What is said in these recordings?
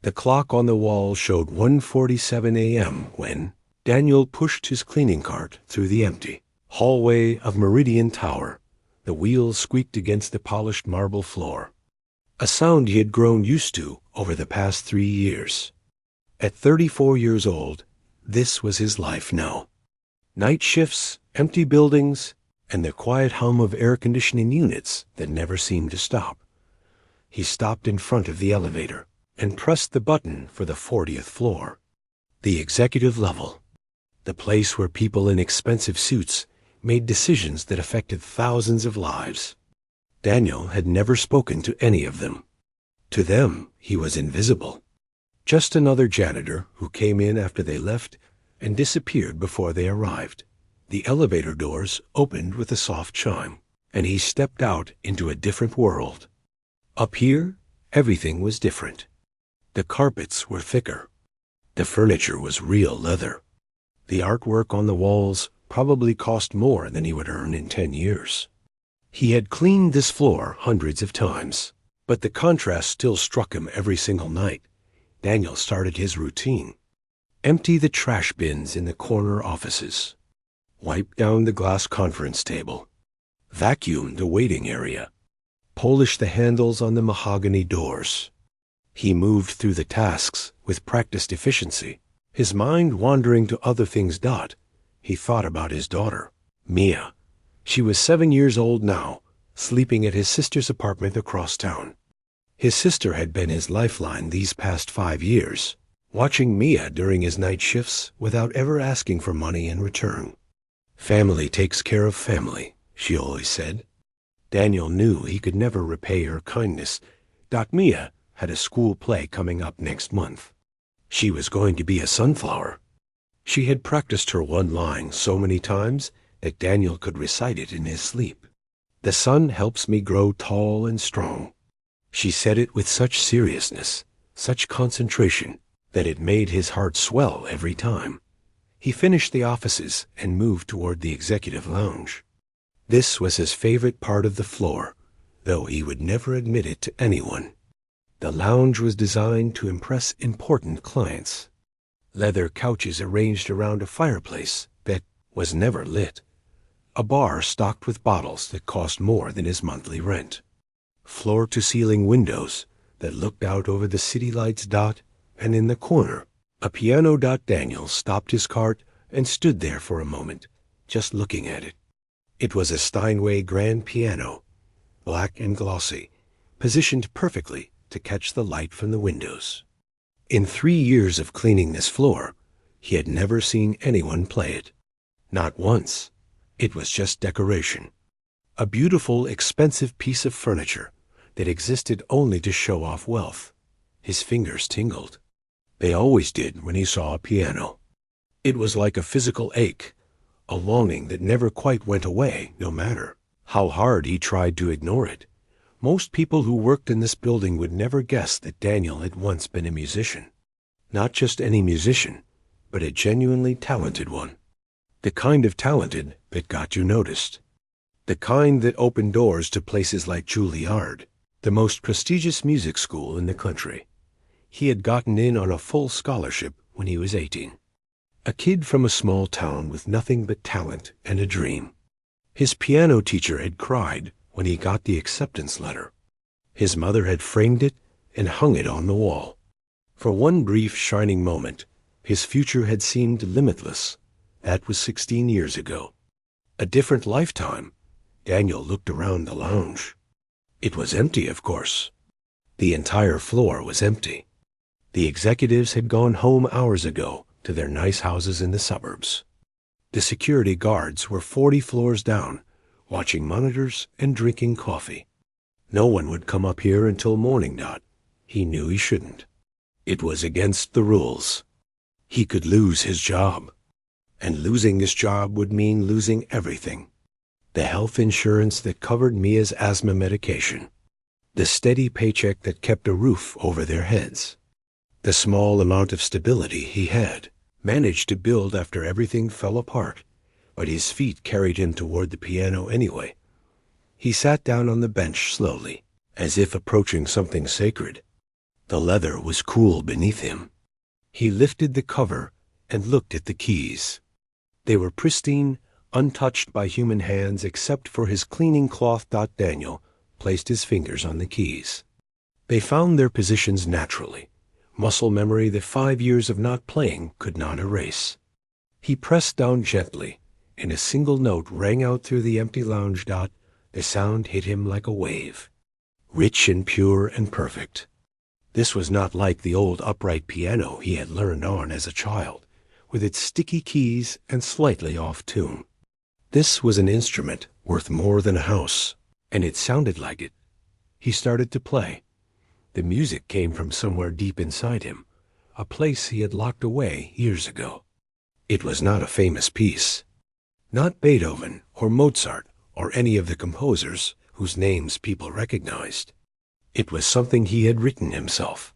The clock on the wall showed 1:47 a.m. when Daniel pushed his cleaning cart through the empty hallway of Meridian Tower. The wheels squeaked against the polished marble floor, a sound he had grown used to over the past 3 years. At 34 years old, this was his life now. Night shifts, empty buildings, and the quiet hum of air conditioning units that never seemed to stop. He stopped in front of the elevator and pressed the button for the 40th floor. The executive level, the place where people in expensive suits made decisions that affected thousands of lives. Daniel had never spoken to any of them. To them, he was invisible. Just another janitor who came in after they left and disappeared before they arrived. The elevator doors opened with a soft chime, and he stepped out into a different world. Up here, everything was different. The carpets were thicker. The furniture was real leather. The artwork on the walls probably cost more than he would earn in 10 years. He had cleaned this floor hundreds of times, but the contrast still struck him every single night. Daniel started his routine. Empty the trash bins in the corner offices. Wipe down the glass conference table. Vacuum the waiting area. Polish the handles on the mahogany doors. He moved through the tasks with practiced efficiency, his mind wandering to other things. He thought about his daughter, Mia. She was 7 years old now, sleeping at his sister's apartment across town. His sister had been his lifeline these past 5 years, watching Mia during his night shifts without ever asking for money in return. Family takes care of family, she always said. Daniel knew he could never repay her kindness. Mia had a school play coming up next month. She was going to be a sunflower. She had practiced her one line so many times that Daniel could recite it in his sleep. "The sun helps me grow tall and strong." She said it with such seriousness, such concentration, that it made his heart swell every time. He finished the offices and moved toward the executive lounge. This was his favorite part of the floor, though he would never admit it to anyone. The lounge was designed to impress important clients. Leather couches arranged around a fireplace that was never lit. A bar stocked with bottles that cost more than his monthly rent. Floor-to-ceiling windows that looked out over the city lights. And in the corner, a piano. Daniel stopped his cart and stood there for a moment, just looking at it. It was a Steinway grand piano, black and glossy, positioned perfectly to catch the light from the windows. In 3 years of cleaning this floor, he had never seen anyone play it. Not once. It was just decoration. A beautiful, expensive piece of furniture that existed only to show off wealth. His fingers tingled. They always did when he saw a piano. It was like a physical ache, a longing that never quite went away, no matter how hard he tried to ignore it. Most people who worked in this building would never guess that Daniel had once been a musician. Not just any musician, but a genuinely talented one. The kind of talented that got you noticed. The kind that opened doors to places like Juilliard, the most prestigious music school in the country. He had gotten in on a full scholarship when he was 18. A kid from a small town with nothing but talent and a dream. His piano teacher had cried when he got the acceptance letter. His mother had framed it and hung it on the wall. For one brief shining moment, his future had seemed limitless. That was 16 years ago. A different lifetime. Daniel looked around the lounge. It was empty, of course. The entire floor was empty. The executives had gone home hours ago to their nice houses in the suburbs. The security guards were 40 floors down, watching monitors and drinking coffee. No one would come up here until morning. He knew he shouldn't. It was against the rules. He could lose his job. And losing this job would mean losing everything. The health insurance that covered Mia's asthma medication. The steady paycheck that kept a roof over their heads. The small amount of stability he had managed to build after everything fell apart, but his feet carried him toward the piano anyway. He sat down on the bench slowly, as if approaching something sacred. The leather was cool beneath him. He lifted the cover and looked at the keys. They were pristine, untouched by human hands except for his cleaning cloth. Daniel placed his fingers on the keys. They found their positions naturally, muscle memory that 5 years of not playing could not erase. He pressed down gently, and a single note rang out through the empty lounge. The sound hit him like a wave, rich and pure and perfect. This was not like the old upright piano he had learned on as a child, with its sticky keys and slightly off tune. This was an instrument worth more than a house, and it sounded like it. He started to play. The music came from somewhere deep inside him, a place he had locked away years ago. It was not a famous piece, not Beethoven or Mozart or any of the composers whose names people recognized. It was something he had written himself,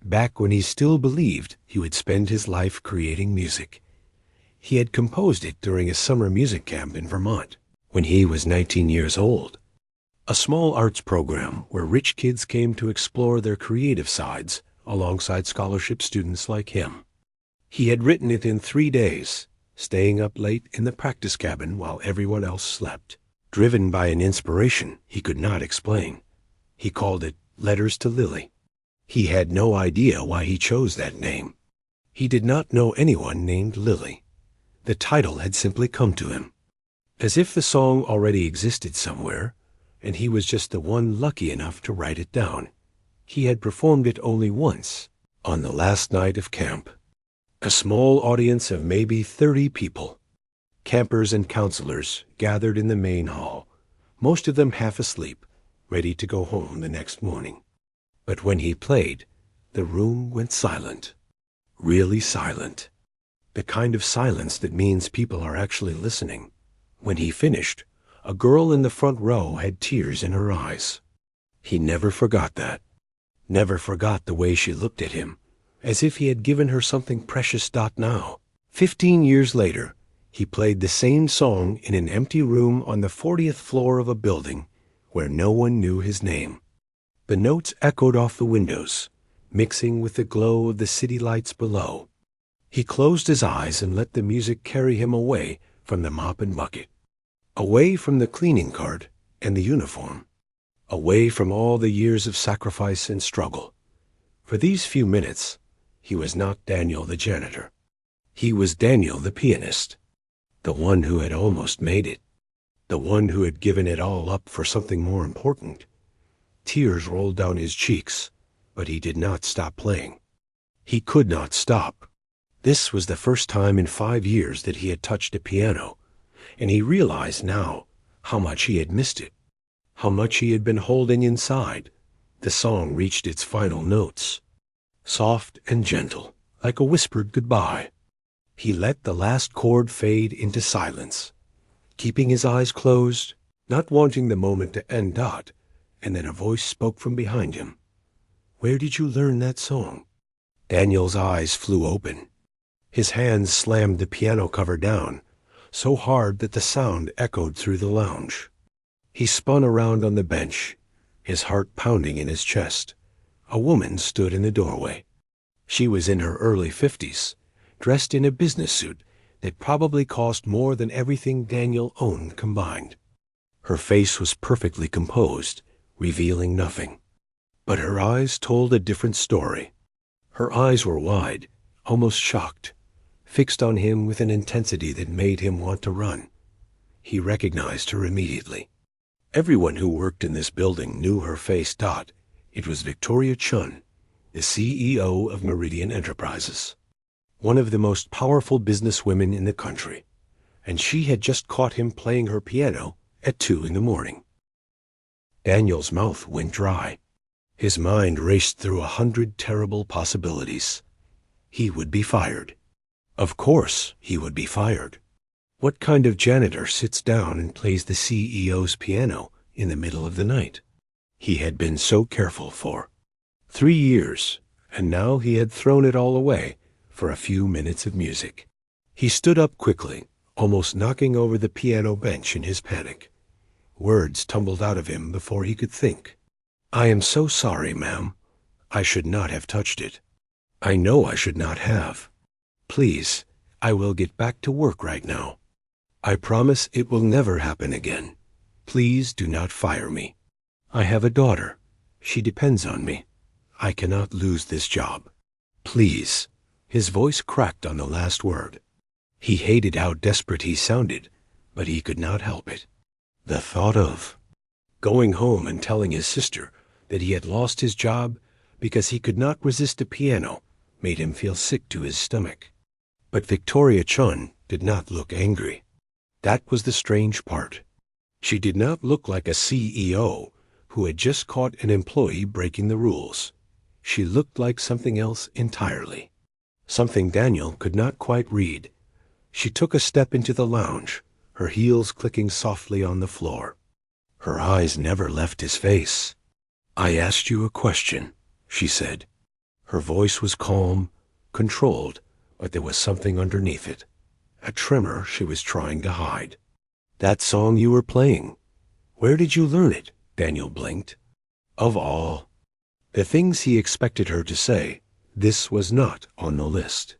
back when he still believed he would spend his life creating music. He had composed it during a summer music camp in Vermont, when he was 19 years old. A small arts program where rich kids came to explore their creative sides alongside scholarship students like him. He had written it in 3 days, staying up late in the practice cabin while everyone else slept, driven by an inspiration he could not explain. He called it Letters to Lily. He had no idea why he chose that name. He did not know anyone named Lily. The title had simply come to him, as if the song already existed somewhere, and he was just the one lucky enough to write it down. He had performed it only once, on the last night of camp. A small audience of maybe 30 people. Campers and counselors gathered in the main hall, most of them half asleep, ready to go home the next morning. But when he played, the room went silent. Really silent. The kind of silence that means people are actually listening. When he finished, a girl in the front row had tears in her eyes. He never forgot that. Never forgot the way she looked at him, as if he had given her something precious. Now, 15 years later, he played the same song in an empty room on the 40th floor of a building where no one knew his name. The notes echoed off the windows, mixing with the glow of the city lights below. He closed his eyes and let the music carry him away from the mop and bucket, away from the cleaning cart and the uniform, away from all the years of sacrifice and struggle. For these few minutes, he was not Daniel the janitor. He was Daniel the pianist, the one who had almost made it, the one who had given it all up for something more important. Tears rolled down his cheeks, but he did not stop playing. He could not stop. This was the first time in 5 years that he had touched a piano, and he realized now how much he had missed it, how much he had been holding inside. The song reached its final notes, soft and gentle, like a whispered goodbye. He let the last chord fade into silence, keeping his eyes closed, not wanting the moment to end. And then a voice spoke from behind him. "Where did you learn that song?" Daniel's eyes flew open. His hands slammed the piano cover down, so hard that the sound echoed through the lounge. He spun around on the bench, his heart pounding in his chest. A woman stood in the doorway. She was in her early 50s, dressed in a business suit that probably cost more than everything Daniel owned combined. Her face was perfectly composed, revealing nothing. But her eyes told a different story. Her eyes were wide, almost shocked, fixed on him with an intensity that made him want to run. He recognized her immediately. Everyone who worked in this building knew her face. It was Victoria Chun, the CEO of Meridian Enterprises, one of the most powerful businesswomen in the country, and she had just caught him playing her piano at 2 a.m. Daniel's mouth went dry. His mind raced through 100 terrible possibilities. He would be fired. Of course he would be fired. What kind of janitor sits down and plays the CEO's piano in the middle of the night? He had been so careful for 3 years, and now he had thrown it all away for a few minutes of music. He stood up quickly, almost knocking over the piano bench in his panic. Words tumbled out of him before he could think. "I am so sorry, ma'am. I should not have touched it. I know I should not have. Please, I will get back to work right now. I promise it will never happen again. Please do not fire me. I have a daughter. She depends on me. I cannot lose this job. Please." His voice cracked on the last word. He hated how desperate he sounded, but he could not help it. The thought of going home and telling his sister that he had lost his job because he could not resist a piano made him feel sick to his stomach. But Victoria Chun did not look angry. That was the strange part. She did not look like a CEO who had just caught an employee breaking the rules. She looked like something else entirely. Something Daniel could not quite read. She took a step into the lounge, her heels clicking softly on the floor. Her eyes never left his face. "I asked you a question," she said. Her voice was calm, controlled, but there was something underneath it, a tremor she was trying to hide. "That song you were playing, where did you learn it?" Daniel blinked. Of all the things he expected her to say, this was not on the list.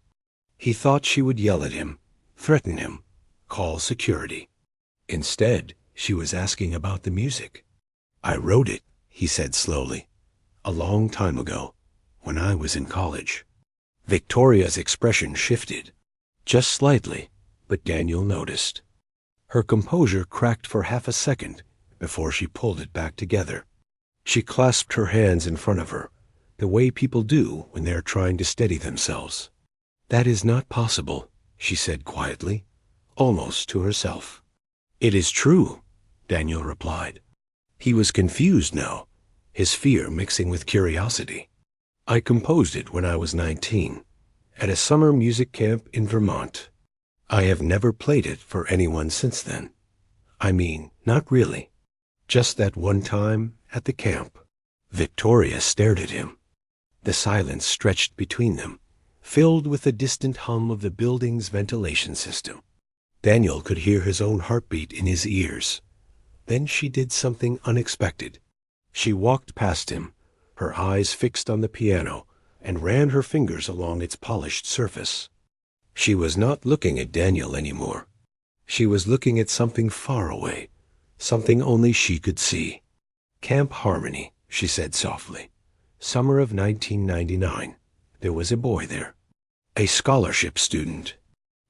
He thought she would yell at him, threaten him, call security. Instead, she was asking about the music. "I wrote it," he said slowly, "a long time ago, when I was in college." Victoria's expression shifted, just slightly, but Daniel noticed. Her composure cracked for half a second before she pulled it back together. She clasped her hands in front of her, the way people do when they are trying to steady themselves. "That is not possible," she said quietly, almost to herself. "It is true," Daniel replied. He was confused now, his fear mixing with curiosity. "I composed it when I was 19, at a summer music camp in Vermont. I have never played it for anyone since then. I mean, not really. Just that one time at the camp." Victoria stared at him. The silence stretched between them, filled with the distant hum of the building's ventilation system. Daniel could hear his own heartbeat in his ears. Then she did something unexpected. She walked past him, her eyes fixed on the piano, and ran her fingers along its polished surface. She was not looking at Daniel anymore. She was looking at something far away, something only she could see. "Camp Harmony," she said softly. "Summer of 1999. There was a boy there. A scholarship student.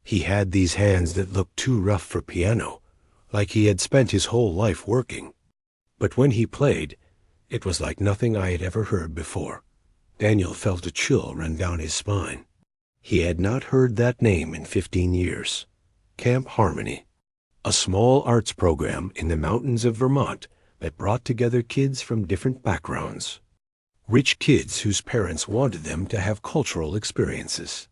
He had these hands that looked too rough for piano, like he had spent his whole life working. But when he played, it was like nothing I had ever heard before." Daniel felt a chill run down his spine. He had not heard that name in 15 years. Camp Harmony, a small arts program in the mountains of Vermont that brought together kids from different backgrounds. Rich kids whose parents wanted them to have cultural experiences.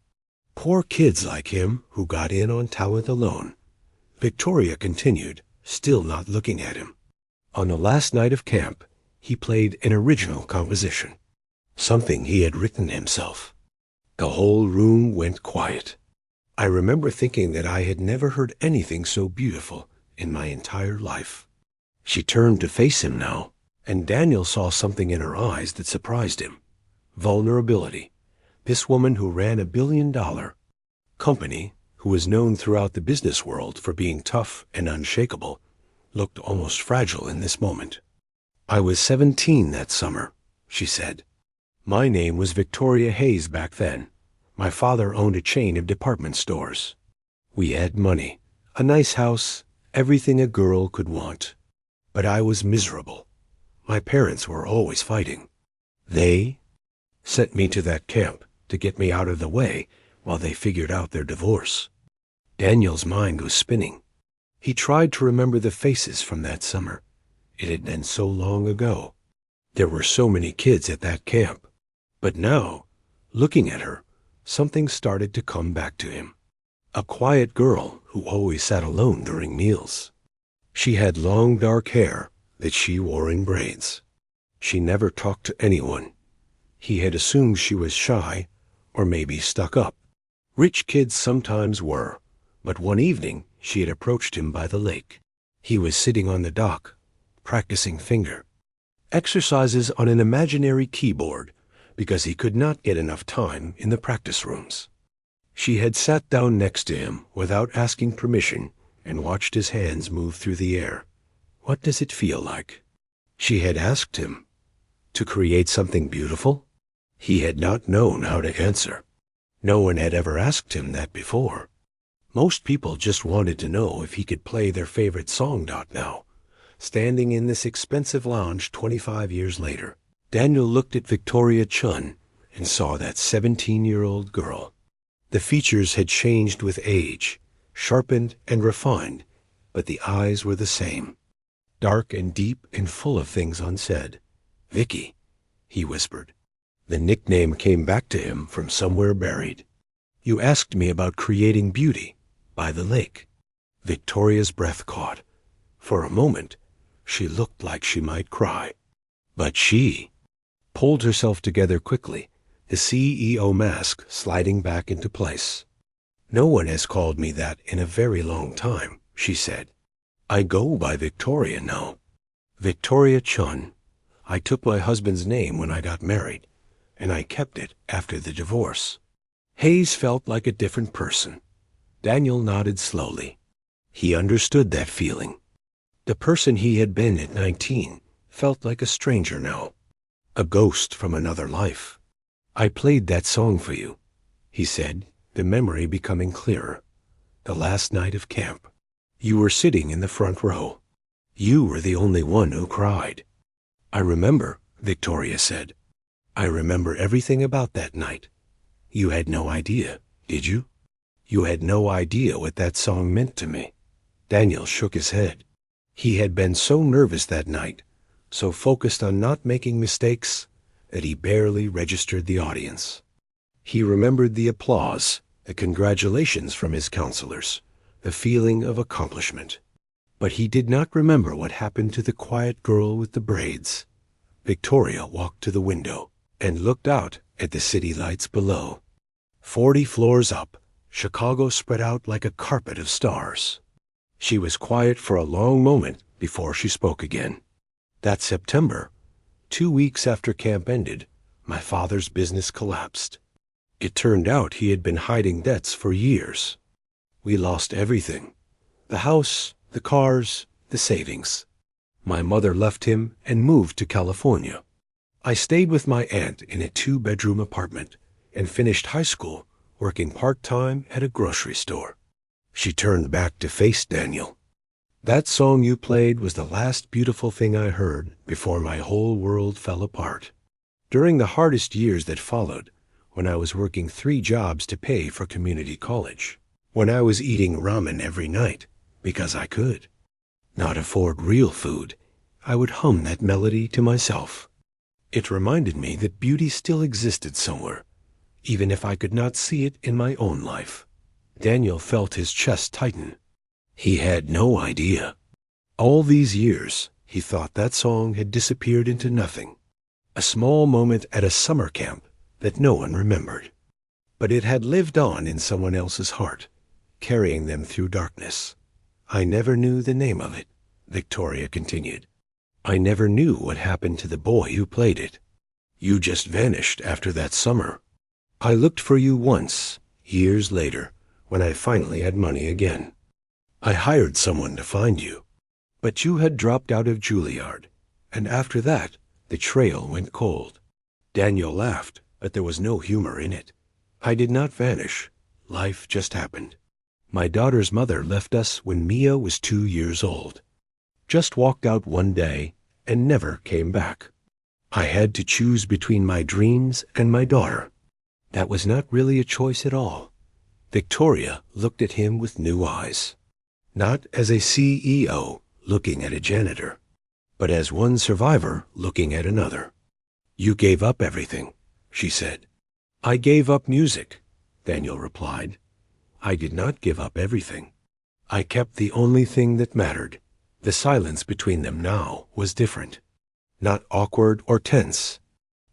Poor kids like him who got in on talent alone. Victoria continued, still not looking at him. On the last night of camp, he played an original composition, something he had written himself. The whole room went quiet. I remember thinking that I had never heard anything so beautiful in my entire life. She turned to face him now, and Daniel saw something in her eyes that surprised him. Vulnerability. This woman who ran a billion-dollar company, who was known throughout the business world for being tough and unshakable, looked almost fragile in this moment. "I was 17 that summer," she said. "My name was Victoria Hayes back then. My father owned a chain of department stores. We had money, a nice house, everything a girl could want. But I was miserable. My parents were always fighting. They sent me to that camp to get me out of the way while they figured out their divorce." Daniel's mind was spinning. He tried to remember the faces from that summer. It had been so long ago. There were so many kids at that camp. But now, looking at her, something started to come back to him. A quiet girl who always sat alone during meals. She had long dark hair that she wore in braids. She never talked to anyone. He had assumed she was shy, or maybe stuck up. Rich kids sometimes were, but one evening she had approached him by the lake. He was sitting on the dock, practicing finger exercises on an imaginary keyboard, because he could not get enough time in the practice rooms. She had sat down next to him without asking permission and watched his hands move through the air. "What does it feel like?" She had asked him. To create something beautiful? He had not known how to answer. No one had ever asked him that before. Most people just wanted to know if he could play their favorite song. Now, standing in this expensive lounge 25 years later, Daniel looked at Victoria Chun and saw that 17-year-old girl. The features had changed with age, sharpened and refined, but the eyes were the same, dark and deep and full of things unsaid. "Vicky," he whispered. The nickname came back to him from somewhere buried. "You asked me about creating beauty by the lake." Victoria's breath caught. For a moment, she looked like she might cry. But she pulled herself together quickly, the CEO mask sliding back into place. "No one has called me that in a very long time," she said. "I go by Victoria now. Victoria Chun. I took my husband's name when I got married, and I kept it after the divorce." Hayes felt like a different person. Daniel nodded slowly. He understood that feeling. The person he had been at 19 felt like a stranger now, a ghost from another life. "I played that song for you," he said, the memory becoming clearer. "The last night of camp. You were sitting in the front row. You were the only one who cried." "I remember," Victoria said. "I remember everything about that night. You had no idea, did you? You had no idea what that song meant to me." Daniel shook his head. He had been so nervous that night, so focused on not making mistakes, that he barely registered the audience. He remembered the applause, the congratulations from his counselors, the feeling of accomplishment. But he did not remember what happened to the quiet girl with the braids. Victoria walked to the window and looked out at the city lights below. 40 floors up, Chicago spread out like a carpet of stars. She was quiet for a long moment before she spoke again. "That September, 2 weeks after camp ended, my father's business collapsed. It turned out he had been hiding debts for years. We lost everything. The house, the cars, the savings. My mother left him and moved to California. I stayed with my aunt in a 2-bedroom apartment and finished high school working part-time at a grocery store." She turned back to face Daniel. "That song you played was the last beautiful thing I heard before my whole world fell apart. During the hardest years that followed, when I was working 3 jobs to pay for community college, when I was eating ramen every night because I could not afford real food, I would hum that melody to myself. It reminded me that beauty still existed somewhere, even if I could not see it in my own life." Daniel felt his chest tighten. He had no idea. All these years, he thought that song had disappeared into nothing, a small moment at a summer camp that no one remembered. But it had lived on in someone else's heart, carrying them through darkness. "I never knew the name of it," Victoria continued. "I never knew what happened to the boy who played it. You just vanished after that summer. I looked for you once, years later, when I finally had money again. I hired someone to find you. But you had dropped out of Juilliard, and after that, the trail went cold." Daniel laughed, but there was no humor in it. "I did not vanish. Life just happened. My daughter's mother left us when Mia was 2 years old. Just walked out one day and never came back. I had to choose between my dreams and my daughter. That was not really a choice at all." Victoria looked at him with new eyes, not as a CEO looking at a janitor, but as one survivor looking at another. "You gave up everything," she said. "I gave up music," Daniel replied. "I did not give up everything. I kept the only thing that mattered." The silence between them now was different, not awkward or tense,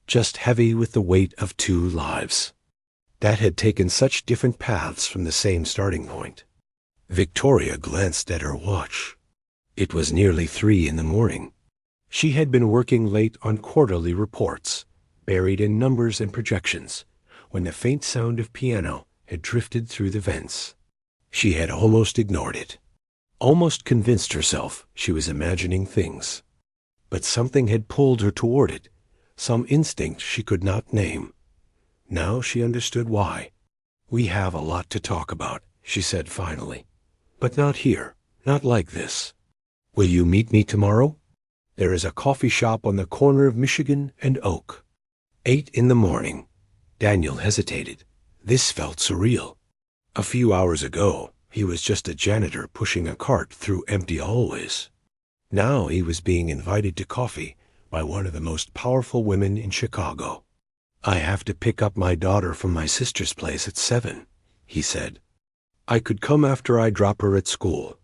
just heavy with the weight of 2 lives that had taken such different paths from the same starting point. Victoria glanced at her watch. It was nearly 3 in the morning. She had been working late on quarterly reports, buried in numbers and projections, when the faint sound of piano had drifted through the vents. She had almost ignored it, almost convinced herself she was imagining things. But something had pulled her toward it, some instinct she could not name. Now she understood why. "We have a lot to talk about," she said finally. "But not here, not like this. Will you meet me tomorrow? There is a coffee shop on the corner of Michigan and Oak." 8 in the morning. Daniel hesitated. This felt surreal. A few hours ago, he was just a janitor pushing a cart through empty hallways. Now he was being invited to coffee by one of the most powerful women in Chicago. "I have to pick up my daughter from my sister's place at 7, he said. "I could come after I drop her at school."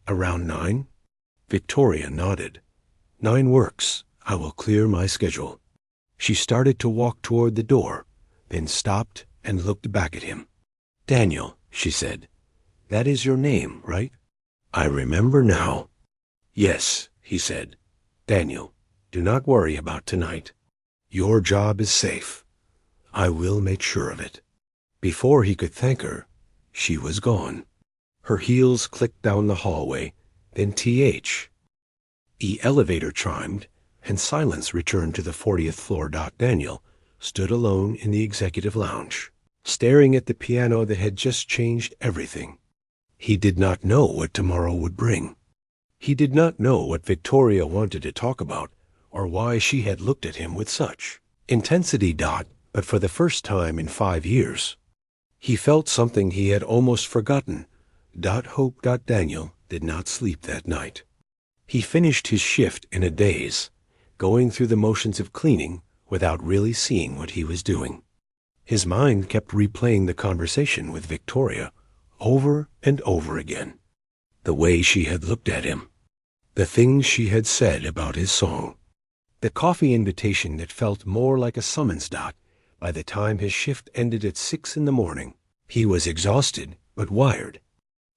"Around 9? Victoria nodded. "9 works. I will clear my schedule." She started to walk toward the door, then stopped and looked back at him. "Daniel," she said. "That is your name, right?" "I remember now." "Yes," he said. "Daniel, do not worry about tonight. Your job is safe. I will make sure of it." Before he could thank her, she was gone. Her heels clicked down the hallway, then The elevator chimed, and silence returned to the 40th floor. Daniel stood alone in the executive lounge, staring at the piano that had just changed everything. He did not know what tomorrow would bring. He did not know what Victoria wanted to talk about, or why she had looked at him with such intensity. But for the first time in 5 years, he felt something he had almost forgotten. Hope. Daniel did not sleep that night. He finished his shift in a daze, going through the motions of cleaning without really seeing what he was doing. His mind kept replaying the conversation with Victoria over and over again. The way she had looked at him, the things she had said about his song, the coffee invitation that felt more like a summons. By the time his shift ended at 6 in the morning, he was exhausted but wired.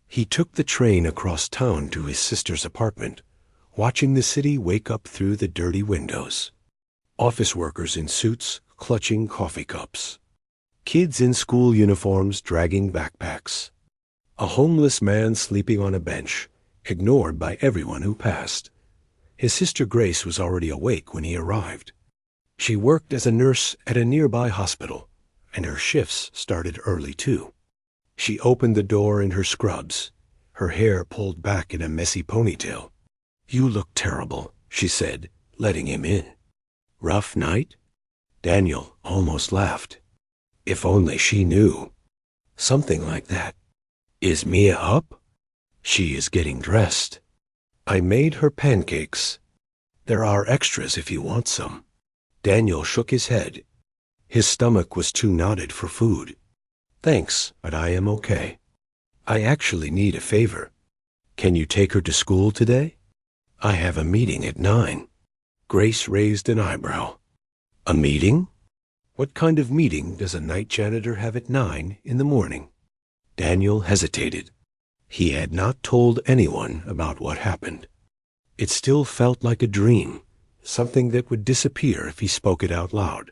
He took the train across town to his sister's apartment, watching the city wake up through the dirty windows. Office workers in suits clutching coffee cups. Kids in school uniforms dragging backpacks. A homeless man sleeping on a bench, ignored by everyone who passed. His sister Grace was already awake when he arrived. She worked as a nurse at a nearby hospital, and her shifts started early too. She opened the door in her scrubs, her hair pulled back in a messy ponytail. "You look terrible," she said, letting him in. "Rough night?" Daniel almost laughed. If only she knew. Something like that. "Is Mia up?" "She is getting dressed. I made her pancakes. There are extras if you want some." Daniel shook his head. His stomach was too knotted for food. "Thanks, but I am okay. I actually need a favor. Can you take her to school today? I have a meeting at 9. Grace raised an eyebrow. "A meeting? What kind of meeting does a night janitor have at 9 in the morning?" Daniel hesitated. He had not told anyone about what happened. It still felt like a dream, something that would disappear if he spoke it out loud.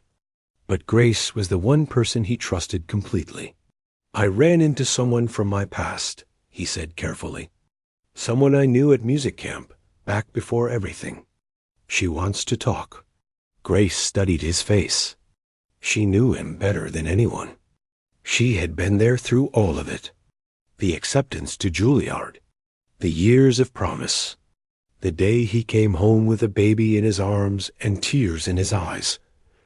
But Grace was the one person he trusted completely. "I ran into someone from my past," he said carefully. "Someone I knew at music camp, back before everything. She wants to talk." Grace studied his face. She knew him better than anyone. She had been there through all of it. The acceptance to Juilliard. The years of promise. The day he came home with a baby in his arms and tears in his eyes,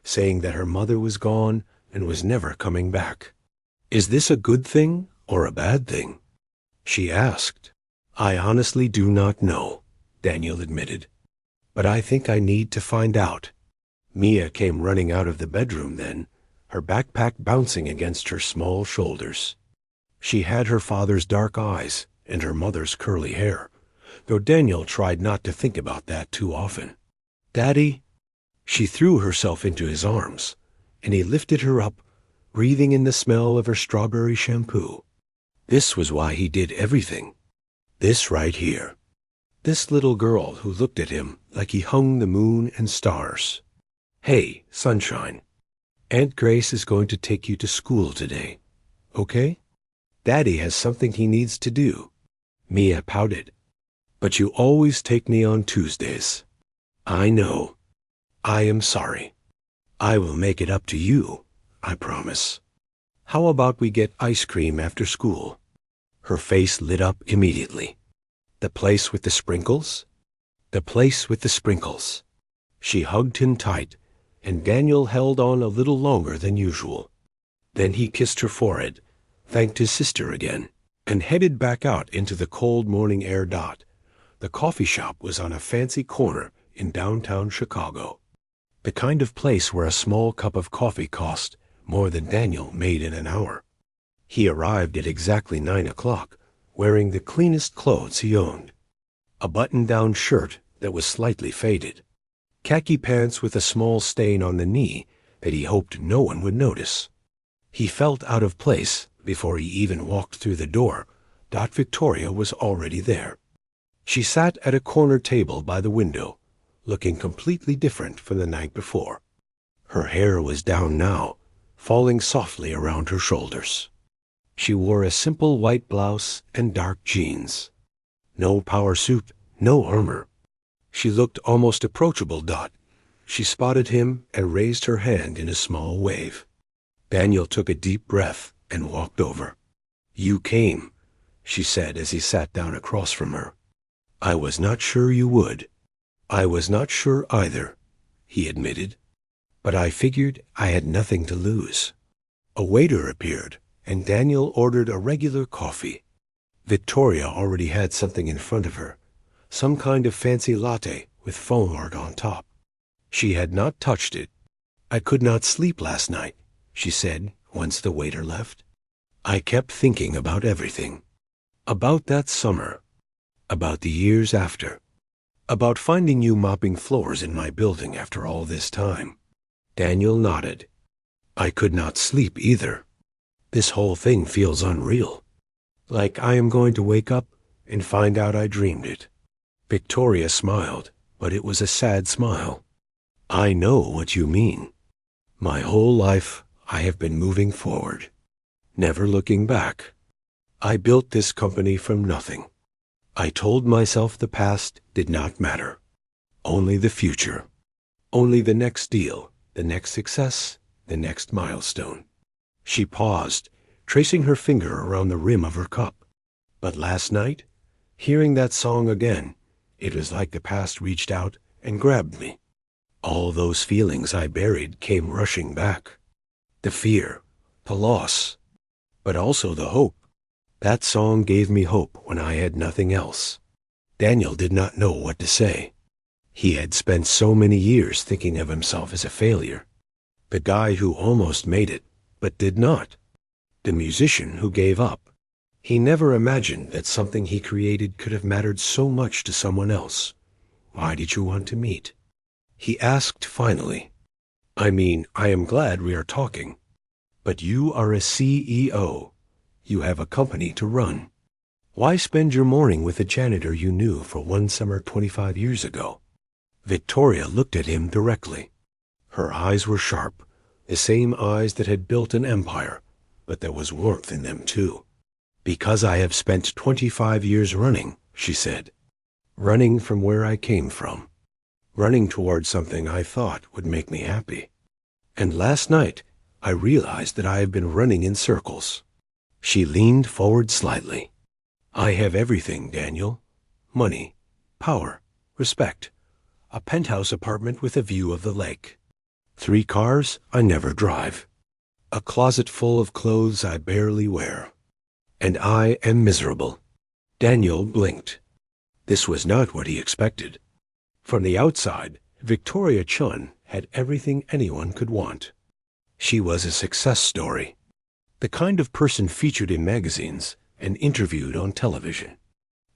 saying that her mother was gone and was never coming back. "Is this a good thing or a bad thing?" she asked. "I honestly do not know," Daniel admitted. "But I think I need to find out." Mia came running out of the bedroom then, her backpack bouncing against her small shoulders. She had her father's dark eyes and her mother's curly hair, though Daniel tried not to think about that too often. "Daddy?" She threw herself into his arms, and he lifted her up, breathing in the smell of her strawberry shampoo. This was why he did everything. This right here. This little girl who looked at him like he hung the moon and stars. Hey, sunshine. Aunt Grace is going to take you to school today, okay? Daddy has something he needs to do. Mia pouted. But you always take me on Tuesdays. I know. I am sorry. I will make it up to you, I promise. How about we get ice cream after school? Her face lit up immediately. The place with the sprinkles? The place with the sprinkles. She hugged him tight, and Daniel held on a little longer than usual. Then he kissed her forehead, thanked his sister again, and headed back out into the cold morning air. The coffee shop was on a fancy corner in downtown Chicago. The kind of place where a small cup of coffee cost more than Daniel made in an hour. He arrived at exactly 9 o'clock, wearing the cleanest clothes he owned. A button-down shirt that was slightly faded. Khaki pants with a small stain on the knee that he hoped no one would notice. He felt out of place before he even walked through the door. Victoria was already there. She sat at a corner table by the window, looking completely different from the night before. Her hair was down now, falling softly around her shoulders. She wore a simple white blouse and dark jeans. No power suit, no armor. She looked almost approachable. She spotted him and raised her hand in a small wave. Daniel took a deep breath and walked over. You came, she said as he sat down across from her. I was not sure you would. I was not sure either, he admitted. But I figured I had nothing to lose. A waiter appeared, and Daniel ordered a regular coffee. Victoria already had something in front of her, some kind of fancy latte with foam art on top. She had not touched it. I could not sleep last night, she said once the waiter left. I kept thinking about everything. About that summer. About the years after. About finding you mopping floors in my building after all this time. Daniel nodded. I could not sleep either. This whole thing feels unreal. Like I am going to wake up and find out I dreamed it. Victoria smiled, but it was a sad smile. I know what you mean. My whole life I have been moving forward, never looking back. I built this company from nothing. I told myself the past did not matter. Only the future. Only the next deal, the next success, the next milestone. She paused, tracing her finger around the rim of her cup. But last night, hearing that song again, it was like the past reached out and grabbed me. All those feelings I buried came rushing back. The fear, the loss, but also the hope. That song gave me hope when I had nothing else. Daniel did not know what to say. He had spent so many years thinking of himself as a failure. The guy who almost made it, but did not. The musician who gave up. He never imagined that something he created could have mattered so much to someone else. Why did you want to meet? He asked finally. I mean, I am glad we are talking. But you are a CEO. You have a company to run. Why spend your morning with a janitor you knew for one summer 25 years ago? Victoria looked at him directly. Her eyes were sharp, the same eyes that had built an empire, but there was warmth in them too. Because I have spent 25 years running, she said. Running from where I came from. Running towards something I thought would make me happy. And last night, I realized that I have been running in circles. She leaned forward slightly. I have everything, Daniel. Money, power, respect. A penthouse apartment with a view of the lake. 3 cars I never drive. A closet full of clothes I barely wear. And I am miserable. Daniel blinked. This was not what he expected. From the outside, Victoria Chun had everything anyone could want. She was a success story. The kind of person featured in magazines and interviewed on television.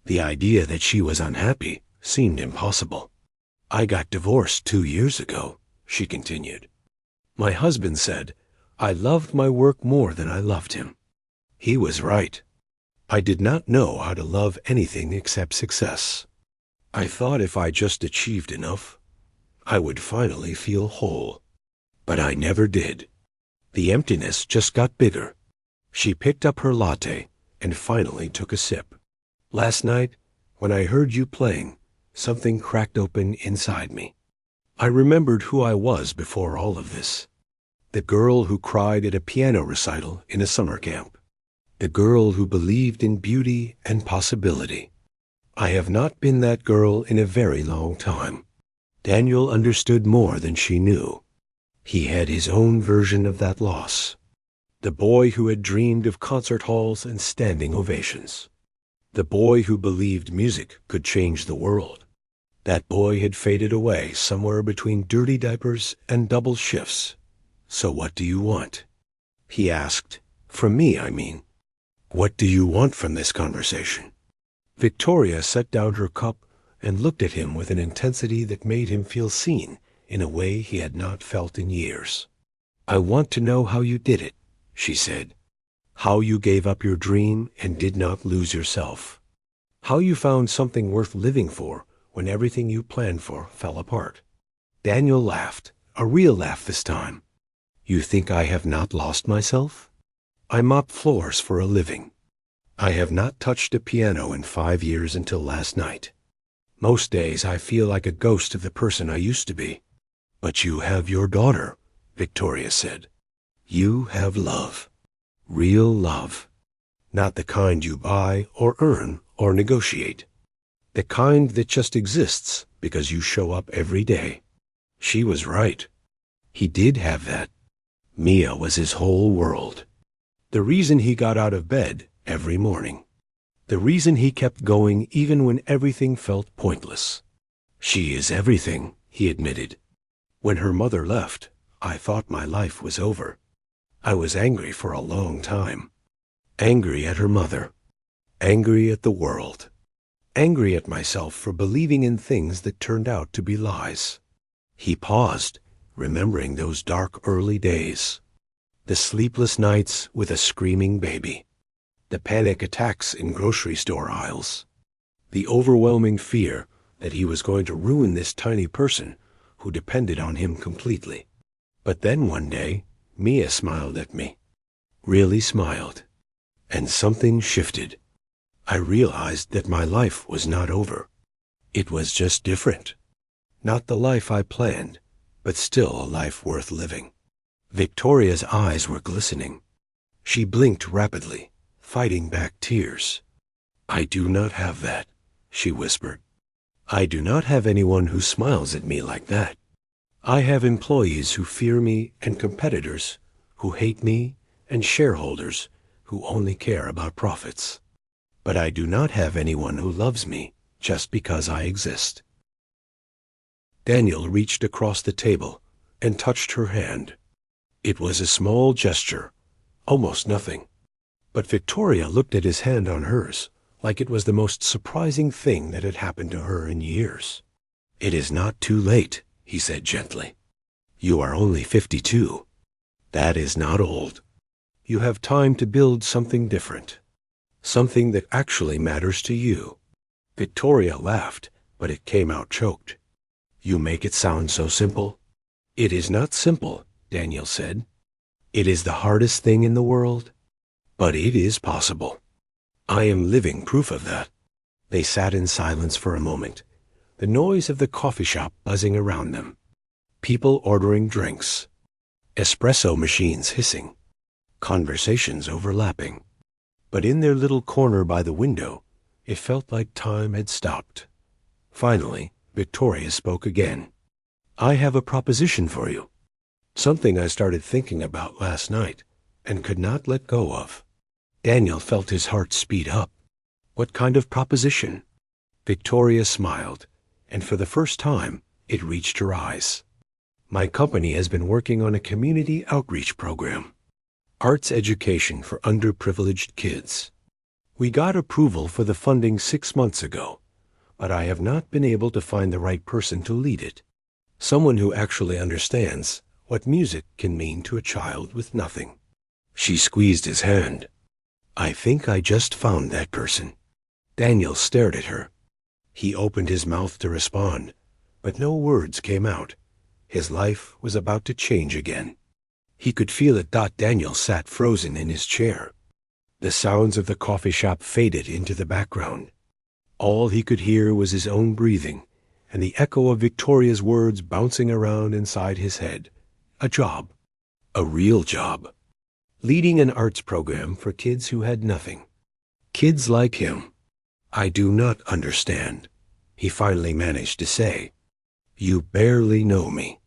The idea that she was unhappy seemed impossible. I got divorced 2 years ago, she continued. My husband said, I loved my work more than I loved him. He was right. I did not know how to love anything except success. I thought if I just achieved enough, I would finally feel whole. But I never did. The emptiness just got bigger. She picked up her latte and finally took a sip. Last night, when I heard you playing, something cracked open inside me. I remembered who I was before all of this. The girl who cried at a piano recital in a summer camp. The girl who believed in beauty and possibility. I have not been that girl in a very long time. Daniel understood more than she knew. He had his own version of that loss. The boy who had dreamed of concert halls and standing ovations. The boy who believed music could change the world. That boy had faded away somewhere between dirty diapers and double shifts. So what do you want? He asked. From me, I mean. What do you want from this conversation? Victoria set down her cup and looked at him with an intensity that made him feel seen in a way he had not felt in years. I want to know how you did it, she said. How you gave up your dream and did not lose yourself. How you found something worth living for when everything you planned for fell apart. Daniel laughed, a real laugh this time. You think I have not lost myself? I mop floors for a living. I have not touched a piano in 5 years until last night. Most days I feel like a ghost of the person I used to be. But you have your daughter, Victoria said. You have love. Real love. Not the kind you buy or earn or negotiate. The kind that just exists because you show up every day. She was right. He did have that. Mia was his whole world. The reason he got out of bed every morning. The reason he kept going even when everything felt pointless. She is everything, he admitted. When her mother left, I thought my life was over. I was angry for a long time. Angry at her mother. Angry at the world. Angry at myself for believing in things that turned out to be lies. He paused, remembering those dark early days. The sleepless nights with a screaming baby. The panic attacks in grocery store aisles. The overwhelming fear that he was going to ruin this tiny person who depended on him completely. But then one day, Mia smiled at me. Really smiled. And something shifted. I realized that my life was not over. It was just different. Not the life I planned, but still a life worth living. Victoria's eyes were glistening. She blinked rapidly, fighting back tears. I do not have that, she whispered. I do not have anyone who smiles at me like that. I have employees who fear me and competitors who hate me and shareholders who only care about profits. But I do not have anyone who loves me just because I exist. Daniel reached across the table and touched her hand. It was a small gesture, almost nothing. But Victoria looked at his hand on hers like it was the most surprising thing that had happened to her in years. It is not too late, he said gently. You are only 52. That is not old. You have time to build something different. Something that actually matters to you. Victoria laughed, but it came out choked. You make it sound so simple. It is not simple, Daniel said. It is the hardest thing in the world, but it is possible. I am living proof of that. They sat in silence for a moment, the noise of the coffee shop buzzing around them. People ordering drinks. Espresso machines hissing. Conversations overlapping. But in their little corner by the window, it felt like time had stopped. Finally, Victoria spoke again. I have a proposition for you. Something I started thinking about last night and could not let go of. Daniel felt his heart speed up. What kind of proposition? Victoria smiled, and for the first time, it reached her eyes. My company has been working on a community outreach program. Arts education for underprivileged kids. We got approval for the funding 6 months ago, but I have not been able to find the right person to lead it. Someone who actually understands what music can mean to a child with nothing. She squeezed his hand. I think I just found that person. Daniel stared at her. He opened his mouth to respond, But no words came out. His life was about to change again. He could feel it. Daniel sat frozen in his chair. The sounds of the coffee shop faded into the background. All he could hear was his own breathing and the echo of Victoria's words bouncing around inside his head. A job. A real job. Leading an arts program for kids who had nothing. Kids like him. "I do not understand," he finally managed to say. "You barely know me.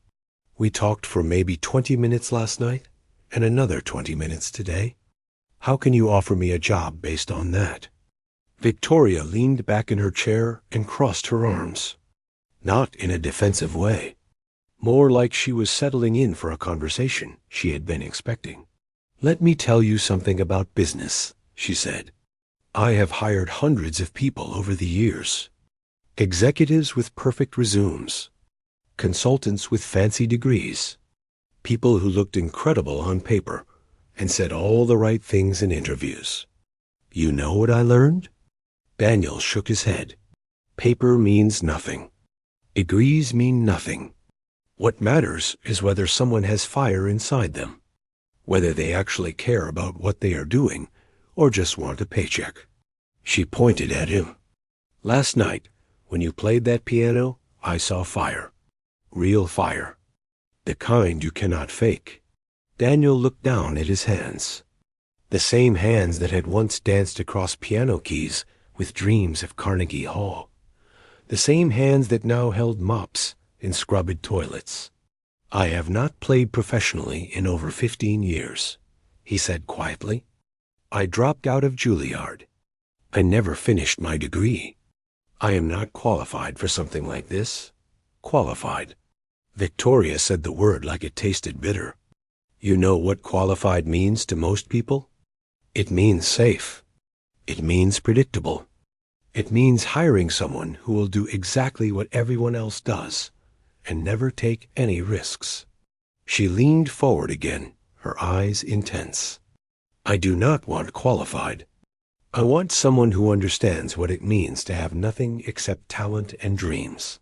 We talked for maybe 20 minutes last night and another 20 minutes today. How can you offer me a job based on that?" Victoria leaned back in her chair and crossed her arms. Not in a defensive way. More like she was settling in for a conversation she had been expecting. "Let me tell you something about business," she said. "I have hired hundreds of people over the years. Executives with perfect resumes. Consultants with fancy degrees. People who looked incredible on paper and said all the right things in interviews. You know what I learned?" Daniel shook his head. "Paper means nothing. Degrees mean nothing. What matters is whether someone has fire inside them, whether they actually care about what they are doing or just want a paycheck." She pointed at him. "Last night, when you played that piano, I saw fire. Real fire. The kind you cannot fake." Daniel looked down at his hands. The same hands that had once danced across piano keys with dreams of Carnegie Hall. The same hands that now held mops in scrubbed toilets. "I have not played professionally in over 15 years, he said quietly. "I dropped out of Juilliard. I never finished my degree. I am not qualified for something like this. Qualified." Victoria said the word like it tasted bitter. "You know what qualified means to most people? It means safe. It means predictable. It means hiring someone who will do exactly what everyone else does and never take any risks." She leaned forward again, her eyes intense. "I do not want qualified. I want someone who understands what it means to have nothing except talent and dreams.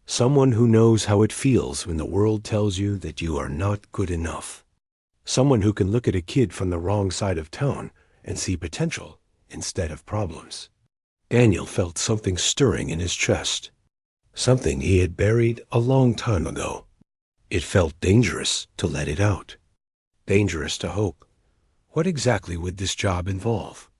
Someone who knows how it feels when the world tells you that you are not good enough. Someone who can look at a kid from the wrong side of town and see potential instead of problems." Daniel felt something stirring in his chest, something he had buried a long time ago. It felt dangerous to let it out, dangerous to hope. What exactly would this job involve?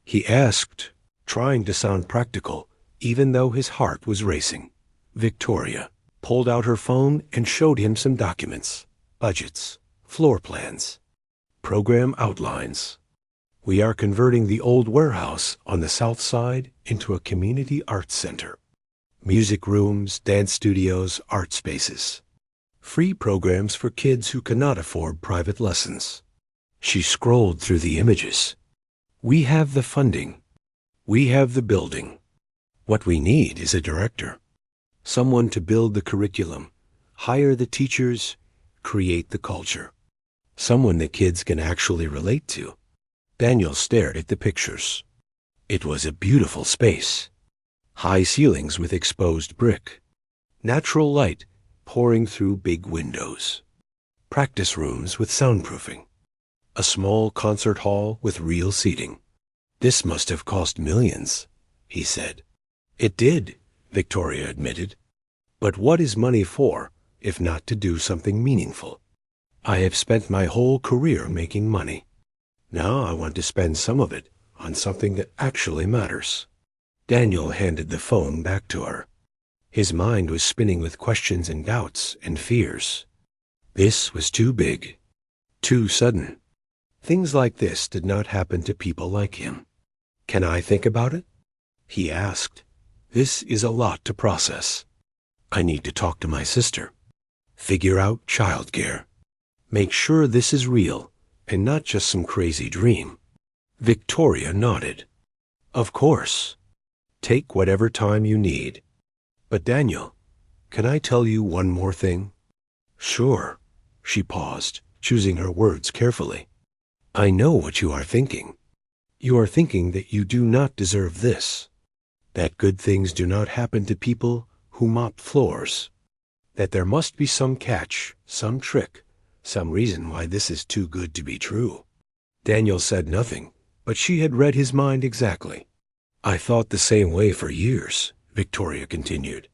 He asked, trying to sound practical, even though his heart was racing. Victoria pulled out her phone and showed him some documents, budgets, floor plans, program outlines. "We are converting the old warehouse on the south side into a community arts center. Music rooms, dance studios, art spaces. Free programs for kids who cannot afford private lessons." She scrolled through the images. "We have the funding. We have the building. What we need is a director. Someone to build the curriculum, hire the teachers, create the culture. Someone the kids can actually relate to." Daniel stared at the pictures. It was a beautiful space. High ceilings with exposed brick. Natural light pouring through big windows. Practice rooms with soundproofing. A small concert hall with real seating. "This must have cost millions," he said. "It did," Victoria admitted. "But what is money for, if not to do something meaningful? I have spent my whole career making money. Now I want to spend some of it on something that actually matters." Daniel handed the phone back to her. His mind was spinning with questions and doubts and fears. This was too big, too sudden. Things like this did not happen to people like him. "Can I think about it?" he asked. "This is a lot to process. I need to talk to my sister. Figure out childcare. Make sure this is real and not just some crazy dream." Victoria nodded. "Of course. Take whatever time you need. But Daniel, can I tell you one more thing?" "Sure." She paused, choosing her words carefully. "I know what you are thinking. You are thinking that you do not deserve this, that good things do not happen to people who mopped floors. That there must be some catch, some trick, some reason why this is too good to be true. Daniel said nothing, but she had read his mind exactly. I thought the same way for years, Victoria continued.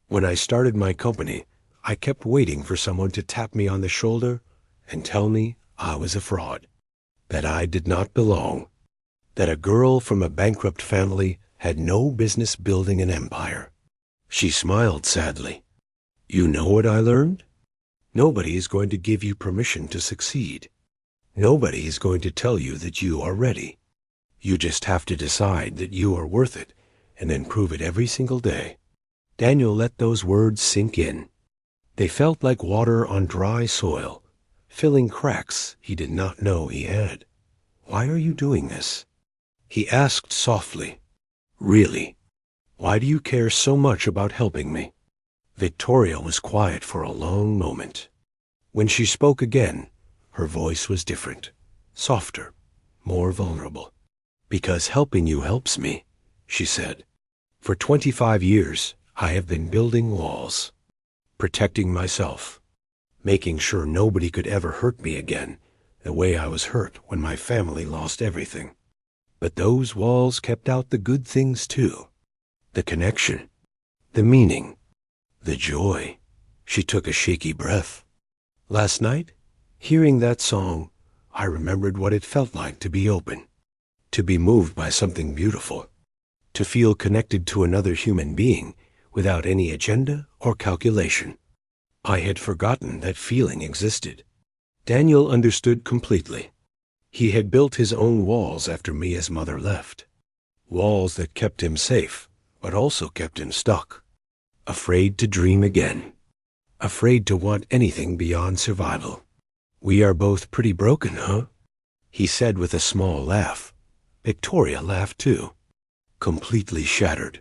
When I started my company, I kept waiting for someone to tap me on the shoulder and tell me I was a fraud, that I did not belong, that a girl from a bankrupt family had no business building an empire. She smiled sadly. You know what I learned? Nobody is going to give you permission to succeed. Nobody is going to tell you that you are ready. You just have to decide that you are worth it and then prove it every single day. Daniel let those words sink in. They felt like water on dry soil, filling cracks he did not know he had. Why are you doing this? He asked softly. Really? Why do you care so much about helping me? Victoria was quiet for a long moment. When she spoke again, her voice was different, softer, more vulnerable. Because helping you helps me, she said. For 25 years, I have been building walls, protecting myself, making sure nobody could ever hurt me again the way I was hurt when my family lost everything. But those walls kept out the good things too. The connection, the meaning, the joy. She took a shaky breath. Last night, hearing that song, I remembered what it felt like to be open, to be moved by something beautiful, to feel connected to another human being without any agenda or calculation. I had forgotten that feeling existed. Daniel understood completely. He had built his own walls after Mia's mother left. Walls that kept him safe, but also kept him stuck. Afraid to dream again. Afraid to want anything beyond survival. We are both pretty broken, huh? He said with a small laugh. Victoria laughed too. Completely shattered.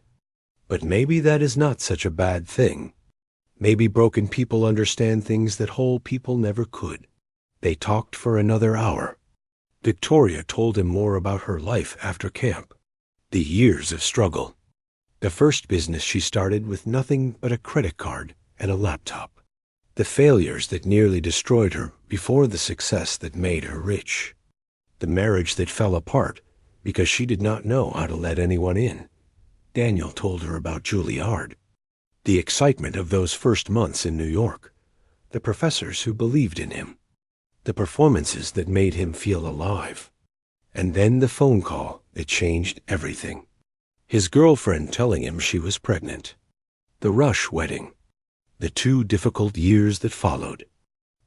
But maybe that is not such a bad thing. Maybe broken people understand things that whole people never could. They talked for another hour. Victoria told him more about her life after camp. The years of struggle. The first business she started with nothing but a credit card and a laptop. The failures that nearly destroyed her before the success that made her rich. The marriage that fell apart because she did not know how to let anyone in. Daniel told her about Juilliard. The excitement of those first months in New York. The professors who believed in him. The performances that made him feel alive. And then the phone call that changed everything. His girlfriend telling him she was pregnant. The Rush wedding. The 2 difficult years that followed.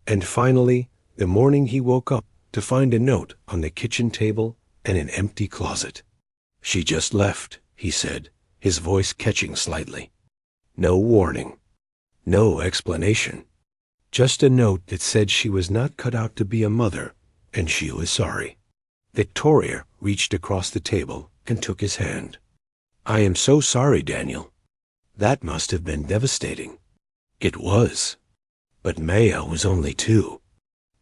And finally, the morning he woke up to find a note on the kitchen table and an empty closet. She just left, he said, his voice catching slightly. No warning. No explanation. Just a note that said she was not cut out to be a mother, and she was sorry. Victoria reached across the table and took his hand. I am so sorry, Daniel. That must have been devastating. It was. But Maya was only 2.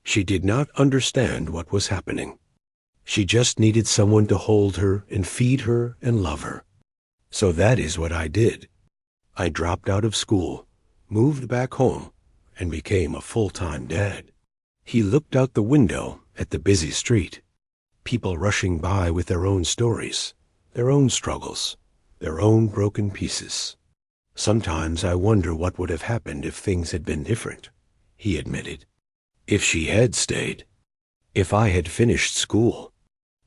She did not understand what was happening. She just needed someone to hold her and feed her and love her. So that is what I did. I dropped out of school, moved back home, and became a full-time dad. He looked out the window at the busy street. People rushing by with their own stories, their own struggles, their own broken pieces. Sometimes I wonder what would have happened if things had been different, he admitted. If she had stayed. If I had finished school.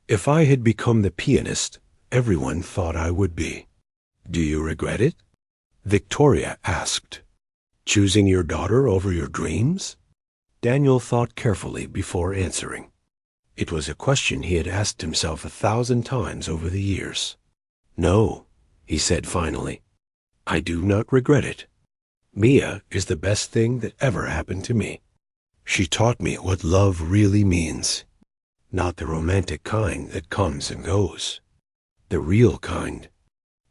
If I had become the pianist everyone thought I would be. Do you regret it? Victoria asked. Choosing your daughter over your dreams? Daniel thought carefully before answering. It was a question he had asked himself 1,000 times over the years. No, he said finally. I do not regret it. Mia is the best thing that ever happened to me. She taught me what love really means. Not the romantic kind that comes and goes. The real kind.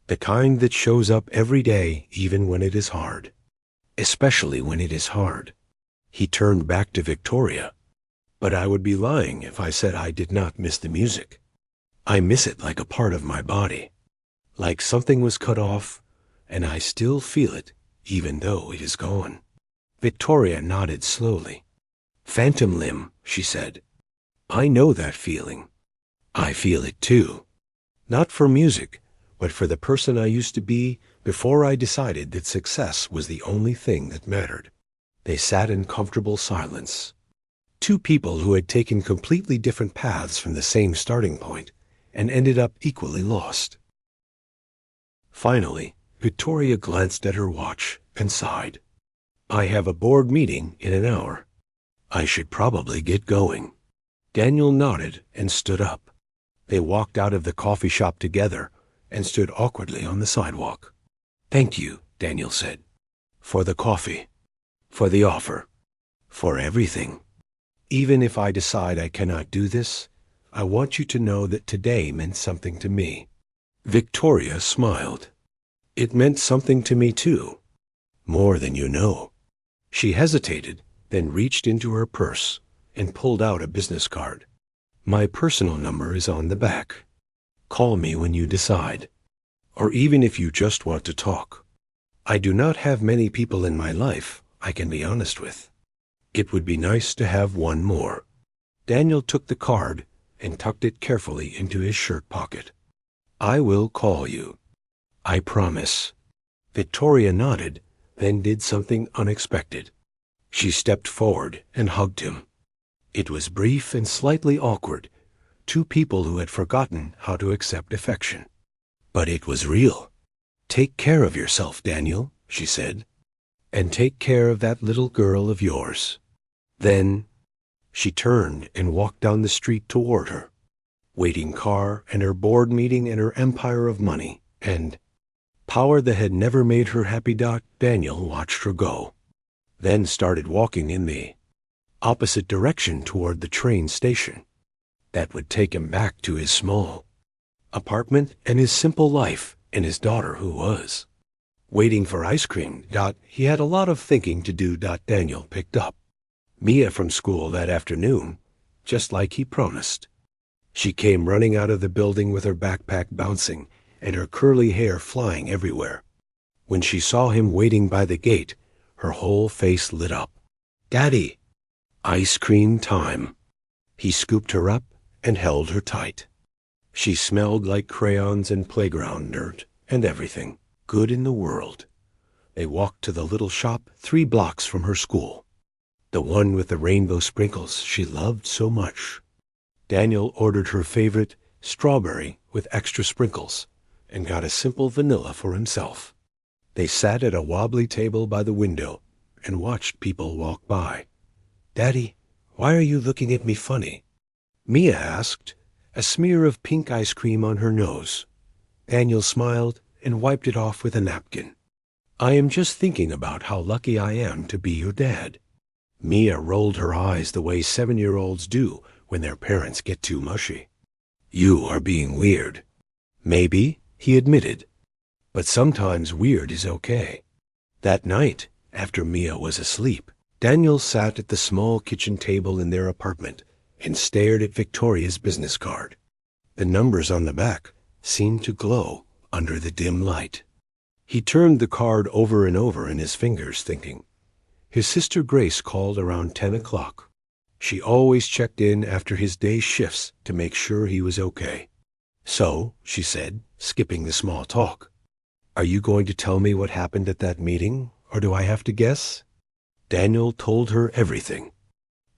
The kind that shows up every day even when it is hard. Especially when it is hard. He turned back to Victoria. But I would be lying if I said I did not miss the music. I miss it like a part of my body. Like something was cut off, and I still feel it even though it is gone. Victoria nodded slowly. Phantom limb, she said. I know that feeling. I feel it too. Not for music, but for the person I used to be before I decided that success was the only thing that mattered. They sat in comfortable silence. Two people who had taken completely different paths from the same starting point and ended up equally lost. Finally, Victoria glanced at her watch and sighed. I have a board meeting in an hour. I should probably get going. Daniel nodded and stood up. They walked out of the coffee shop together and stood awkwardly on the sidewalk. Thank you, Daniel said. For the coffee. For the offer. For everything. Even if I decide I cannot do this, I want you to know that today meant something to me. Victoria smiled. It meant something to me too. More than you know. She hesitated, then reached into her purse and pulled out a business card. My personal number is on the back. Call me when you decide, or even if you just want to talk. I do not have many people in my life I can be honest with. It would be nice to have one more. Daniel took the card and tucked it carefully into his shirt pocket. I will call you. I promise. Victoria nodded, then did something unexpected. She stepped forward and hugged him. It was brief and slightly awkward, two people who had forgotten how to accept affection. But it was real. Take care of yourself, Daniel, she said, and take care of that little girl of yours. Then she turned and walked down the street toward her, waiting car and her board meeting and her empire of money, and power that had never made her happy. Daniel watched her go, then started walking in the opposite direction toward the train station. That would take him back to his small apartment and his simple life and his daughter who was waiting for ice cream. He had a lot of thinking to do. Daniel picked up Mia from school that afternoon, just like he promised. She came running out of the building with her backpack bouncing and her curly hair flying everywhere. When she saw him waiting by the gate, her whole face lit up. Daddy! Ice cream time. He scooped her up and held her tight. She smelled like crayons and playground dirt and everything good in the world. They walked to the little shop 3 blocks from her school, the one with the rainbow sprinkles she loved so much. Daniel ordered her favorite strawberry with extra sprinkles and got a simple vanilla for himself. They sat at a wobbly table by the window and watched people walk by. Daddy, why are you looking at me funny? Mia asked, a smear of pink ice cream on her nose. Daniel smiled and wiped it off with a napkin. I am just thinking about how lucky I am to be your dad. Mia rolled her eyes the way 7-year-olds do when their parents get too mushy. You are being weird. Maybe, he admitted, but sometimes weird is okay. That night, after Mia was asleep, Daniel sat at the small kitchen table in their apartment and stared at Victoria's business card. The numbers on the back seemed to glow under the dim light. He turned the card over and over in his fingers, thinking. His sister Grace called around 10 o'clock. She always checked in after his day's shifts to make sure he was okay. So, she said, skipping the small talk, are you going to tell me what happened at that meeting, or do I have to guess? Daniel told her everything.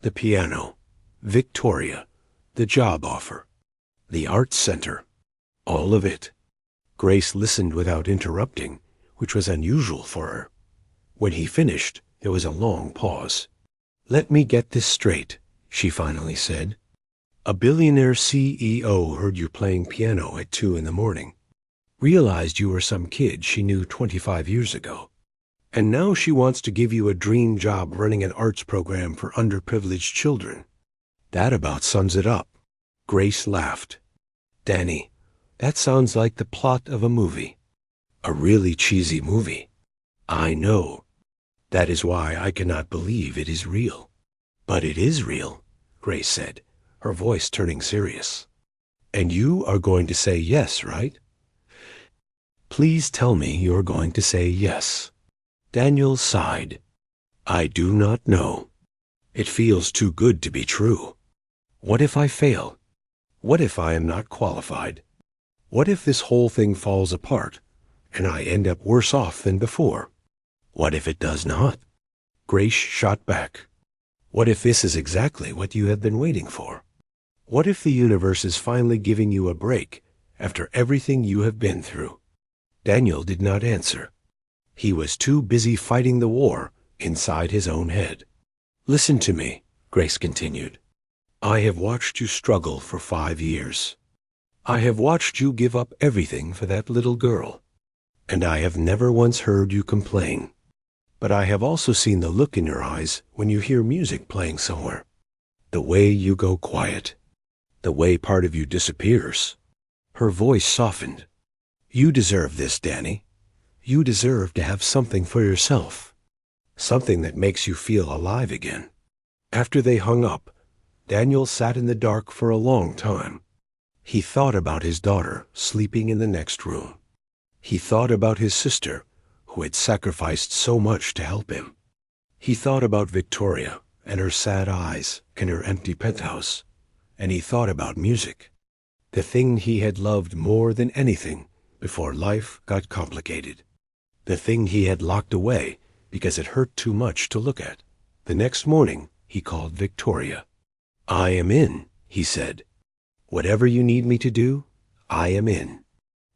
The piano, Victoria, the job offer, the arts center, all of it. Grace listened without interrupting, which was unusual for her. When he finished, there was a long pause. Let me get this straight, she finally said. A billionaire CEO heard you playing piano at 2 a.m, realized you were some kid she knew 25 years ago. And now she wants to give you a dream job running an arts program for underprivileged children. That about sums it up. Grace laughed. Danny, that sounds like the plot of a movie. A really cheesy movie. I know. That is why I cannot believe it is real. But it is real, Grace said, her voice turning serious. And you are going to say yes, right? Please tell me you're going to say yes. Daniel sighed. I do not know. It feels too good to be true. What if I fail? What if I am not qualified? What if this whole thing falls apart, and I end up worse off than before? What if it does not? Grace shot back. What if this is exactly what you have been waiting for? What if the universe is finally giving you a break after everything you have been through? Daniel did not answer. He was too busy fighting the war inside his own head. Listen to me, Grace continued. I have watched you struggle for 5 years. I have watched you give up everything for that little girl. And I have never once heard you complain. But I have also seen the look in your eyes when you hear music playing somewhere. The way you go quiet. The way part of you disappears. Her voice softened. You deserve this, Danny. You deserve to have something for yourself. Something that makes you feel alive again. After they hung up, Daniel sat in the dark for a long time. He thought about his daughter sleeping in the next room. He thought about his sister, who had sacrificed so much to help him. He thought about Victoria and her sad eyes and her empty penthouse. And he thought about music, the thing he had loved more than anything before life got complicated. The thing he had locked away because it hurt too much to look at. The next morning, he called Victoria. I am in, he said. Whatever you need me to do, I am in.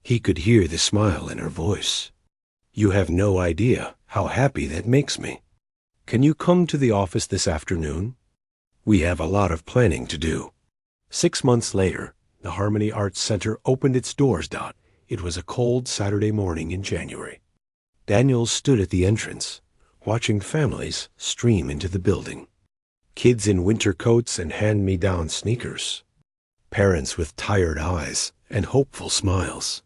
He could hear the smile in her voice. You have no idea how happy that makes me. Can you come to the office this afternoon? We have a lot of planning to do. 6 months later, the Harmony Arts Center opened its doors. It was a cold Saturday morning in January. Daniel stood at the entrance, watching families stream into the building. Kids in winter coats and hand-me-down sneakers. Parents with tired eyes and hopeful smiles.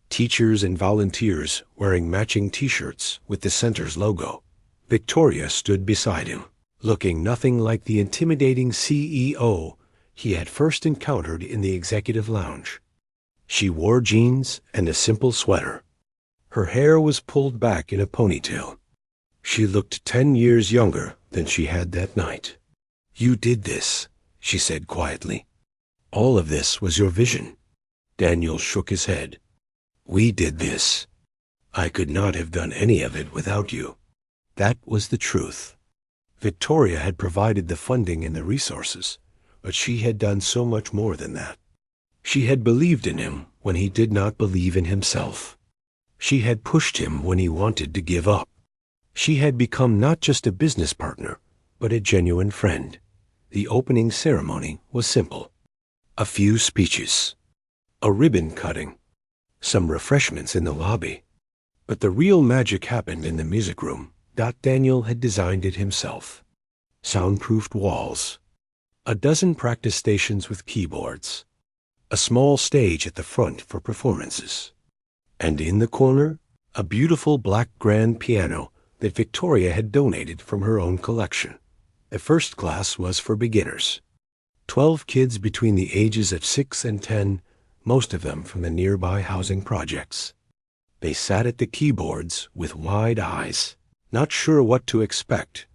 Teachers and volunteers wearing matching T-shirts with the center's logo. Victoria stood beside him, looking nothing like the intimidating CEO he had first encountered in the executive lounge. She wore jeans and a simple sweater. Her hair was pulled back in a ponytail. She looked 10 years younger than she had that night. You did this, she said quietly. All of this was your vision. Daniel shook his head. We did this. I could not have done any of it without you. That was the truth. Victoria had provided the funding and the resources, but she had done so much more than that. She had believed in him when he did not believe in himself. She had pushed him when he wanted to give up. She had become not just a business partner, but a genuine friend. The opening ceremony was simple. A few speeches, a ribbon cutting, some refreshments in the lobby. But the real magic happened in the music room. Daniel had designed it himself. Soundproofed walls, a dozen practice stations with keyboards, a small stage at the front for performances, and in the corner, a beautiful black grand piano that Victoria had donated from her own collection. The first class was for beginners. 12 kids between the ages of 6 and 10, most of them from the nearby housing projects. They sat at the keyboards with wide eyes, not sure what to expect.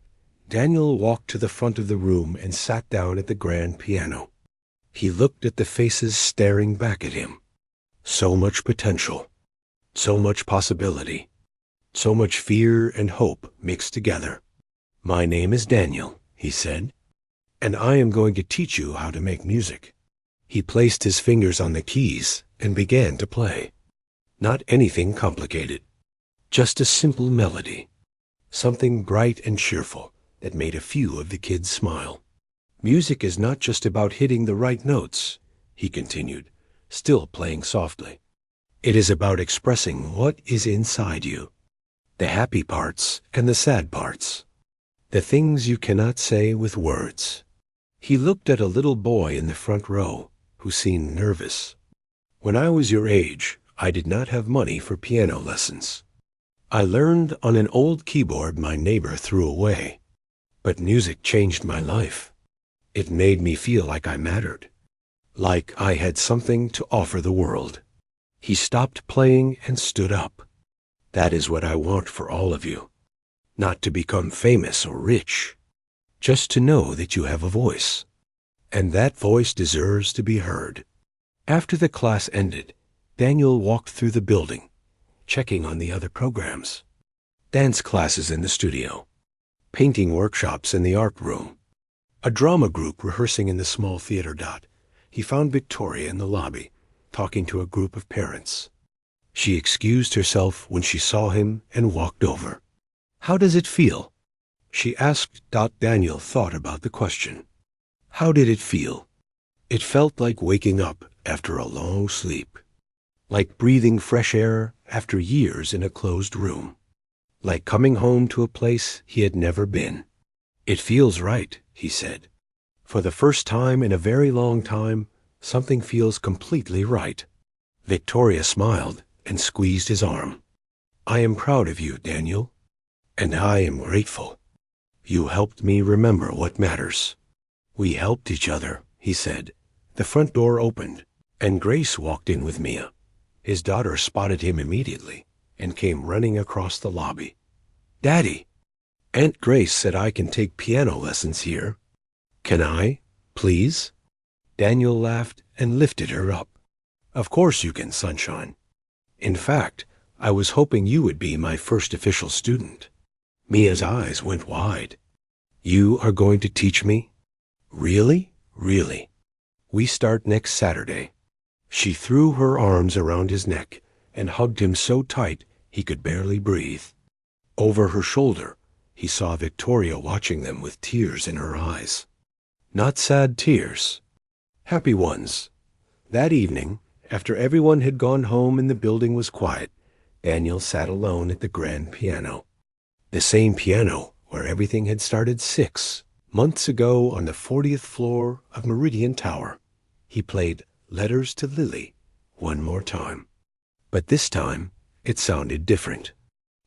Daniel walked to the front of the room and sat down at the grand piano. He looked at the faces staring back at him. So much potential, so much possibility, so much fear and hope mixed together. My name is Daniel, he said, and I am going to teach you how to make music. He placed his fingers on the keys and began to play. Not anything complicated, just a simple melody, something bright and cheerful that made a few of the kids smile. Music is not just about hitting the right notes, he continued, still playing softly. It is about expressing what is inside you, the happy parts and the sad parts, the things you cannot say with words. He looked at a little boy in the front row who seemed nervous. When I was your age, I did not have money for piano lessons. I learned on an old keyboard my neighbor threw away. But music changed my life. It made me feel like I mattered, like I had something to offer the world. He stopped playing and stood up. That is what I want for all of you. not to become famous or rich, just to know that you have a voice, and that voice deserves to be heard. After the class ended, Daniel walked through the building, checking on the other programs. Dance classes in the studio, painting workshops in the art room, a drama group rehearsing in the small theater. He found Victoria in the lobby, talking to a group of parents. She excused herself when she saw him and walked over. "How does it feel?" she asked. Daniel thought about the question. How did it feel? It felt like waking up after a long sleep, like breathing fresh air after years in a closed room, like coming home to a place he had never been. "It feels right," he said. "For the first time in a very long time, something feels completely right." Victoria smiled and squeezed his arm. "I am proud of you, Daniel, and I am grateful. You helped me remember what matters." "We helped each other," he said. The front door opened, and Grace walked in with Mia. His daughter spotted him immediately and came running across the lobby. "Daddy, Aunt Grace said I can take piano lessons here. Can I, please?" Daniel laughed and lifted her up. "Of course you can, sunshine. In fact, I was hoping you would be my first official student." Mia's eyes went wide. "You are going to teach me? Really? Really? We start next Saturday." She threw her arms around his neck and hugged him so tight he could barely breathe. Over her shoulder, he saw Victoria watching them with tears in her eyes. Not sad tears, happy ones. That evening, after everyone had gone home and the building was quiet, Daniel sat alone at the grand piano. The same piano where everything had started 6 months ago on the 40th floor of Meridian Tower. He played "Letters to Lily" one more time. But this time, it sounded different.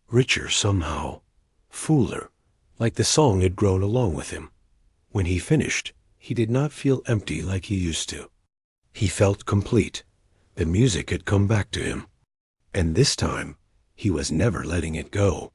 Richer somehow. Fuller, like the song had grown along with him. When he finished, he did not feel empty like he used to. He felt complete. The music had come back to him. And this time, he was never letting it go.